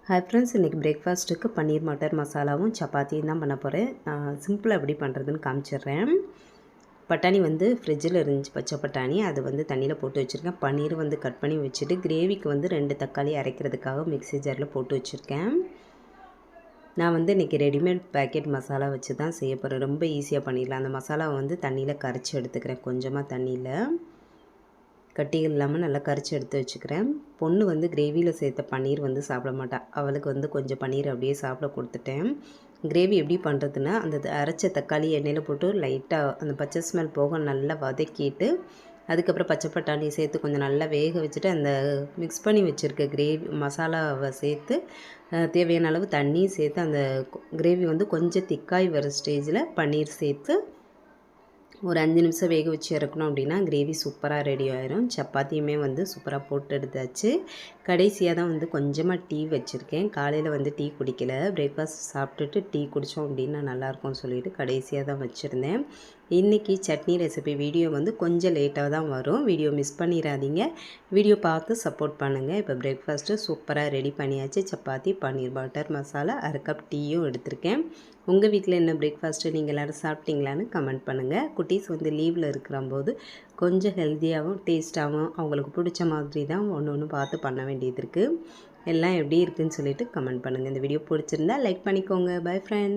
Hi friends, இன்றைக்கி பிரேக்ஃபாஸ்ட்டுக்கு பன்னீர் மட்டர் மசாலாவும் சப்பாத்தியும் தான் பண்ண போகிறேன். சிம்பிளாக எப்படி பண்ணுறதுன்னு காமிச்சிடுறேன். பட்டாணி ஃப்ரிட்ஜில் இருந்துச்சு, பச்சை பட்டாணி. அது தண்ணியில் போட்டு வச்சுருக்கேன். பன்னீர் கட் பண்ணி வச்சுட்டு கிரேவிக்கு 2 தக்காளி அரைக்கிறதுக்காக மிக்ஸி ஜாரில் போட்டு வச்சுருக்கேன். நான் இன்றைக்கி ரெடிமேட் பேக்கெட் மசாலா வச்சு தான் செய்ய போகிறேன். ரொம்ப ஈஸியாக பண்ணிடலாம். அந்த மசாலாவை தண்ணியில் கரைச்சி எடுத்துக்கிறேன். கொஞ்சமாக தண்ணியில் கட்டிகள் இல்லாமல் நல்லா கரைச்சி எடுத்து வச்சுக்கிறேன். பொண்ணு கிரேவியில் சேர்த்த பன்னீர் சாப்பிட மாட்டாள். அவளுக்கு கொஞ்சம் பன்னீர் அப்படியே சாப்பிட கொடுத்துட்டேன். கிரேவி எப்படி பண்ணுறதுன்னா, அந்த அரைச்ச தக்காளி எண்ணெயில் போட்டு லைட்டாக அந்த பச்சை ஸ்மெல் போக நல்லா வதக்கிட்டு, அதுக்கப்புறம் பச்சை பட்டாணி சேர்த்து கொஞ்சம் நல்லா வேக வச்சுட்டு, அந்த மிக்ஸ் பண்ணி வச்சுருக்க கிரேவி மசாலாவை சேர்த்து தேவையான அளவு தண்ணியும் சேர்த்து, அந்த கிரேவி கொஞ்சம் திக்காய் வர ஸ்டேஜில் பன்னீர் சேர்த்து ஒரு 5 நிமிஷம் வேக வச்சு இறக்கணும். அப்படின்னா கிரேவி சூப்பராக ரெடி ஆயிரும். சப்பாத்தியுமே சூப்பராக போட்டு எடுத்தாச்சு. கடைசியாக தான் கொஞ்சமாக டீ வச்சுருக்கேன். காலையில் டீ குடிக்கல. பிரேக்ஃபாஸ்ட் சாப்பிட்டுட்டு டீ குடித்தோம் அப்படின்னா நல்லாயிருக்கும்னு சொல்லிவிட்டு கடைசியாக தான் வச்சுருந்தேன். இன்றைக்கி சட்னி ரெசிபி வீடியோ கொஞ்சம் லேட்டாக தான் வரும். வீடியோ மிஸ் பண்ணிடாதீங்க. வீடியோ பார்த்து சப்போர்ட் பண்ணுங்கள். இப்போ பிரேக்ஃபாஸ்ட்டு சூப்பராக ரெடி பண்ணியாச்சு. சப்பாத்தி, பன்னீர் பட்டர் மசாலா, 1 கப் டீயும் எடுத்திருக்கேன். உங்கள் வீட்டில் என்ன பிரேக்ஃபாஸ்ட்டு நீங்கள் எல்லோரும் சாப்பிட்டீங்களான்னு கமெண்ட் பண்ணுங்கள். குட்டீஸ் லீவில் இருக்கிறம்போது கொஞ்சம் ஹெல்த்தியாகவும் டேஸ்ட்டாகவும் அவங்களுக்கு பிடிச்ச மாதிரி தான் ஒன்று பார்த்து பண்ண வேண்டியது இருக்குது. எல்லாம் எப்படி இருக்குதுன்னு சொல்லிவிட்டு கமெண்ட் பண்ணுங்கள். இந்த வீடியோ பிடிச்சிருந்தா லைக் பண்ணிக்கோங்க. Bye friends.